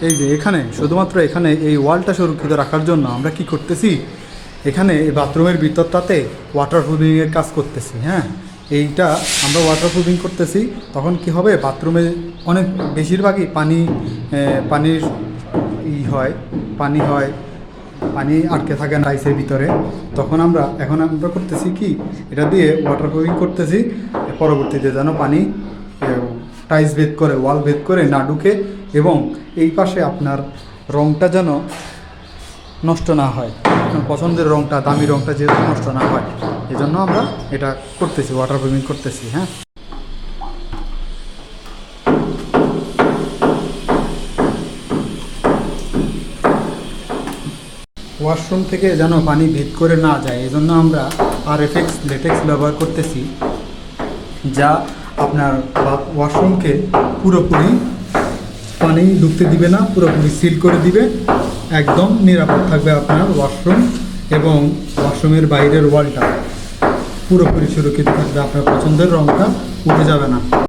এই যে এখানে শুধুমাত্র এখানে এই ওয়ালটা সুরক্ষিত রাখার জন্য আমরা কি করতেছি, এখানে এই বাথরুমের ভিতরটাতে ওয়াটার প্রুফিংয়ের কাজ করতেছি। হ্যাঁ, এইটা আমরা ওয়াটার প্রুফিং করতেছি, তখন কি হবে, বাথরুমে অনেক বেশিরভাগই পানির হয়, পানি হয়, পানি আটকে থাকে টাইলসের ভিতরে। তখন এখন আমরা করতেছি কি, এটা দিয়ে ওয়াটার প্রুফিং করতেছি, পরবর্তীতে যেন পানি টাইলস ভেদ করে, ওয়াল ভেদ করে না ঢুকে, এবং এই পাশে আপনার রঙটা যেন নষ্ট না হয়, আপনার পছন্দের রঙটা, দামি রঙটা যেহেতু নষ্ট না হয়, এজন্য আমরা এটা করতেছি, ওয়াটার প্রুফিং করতেছি। হ্যাঁ, ওয়াশরুম থেকে যেন পানি ভেদ করে না যায়, এজন্য আমরা আরএফএক্স লেটেক্স ব্যবহার করতেছি, যা আপনার ওয়াশরুমকে পুরোপুরি পানি ঢুকতে দিবে না, পুরোপুরি সিল করে দিবে, একদম নিরাপদ থাকবে আপনার ওয়াশরুম, এবং ওয়াশরুমের বাইরের ওয়ালটা পুরোপুরি সুরক্ষিত থাকবে, আপনার পছন্দের রঙটা উঠে যাবে না।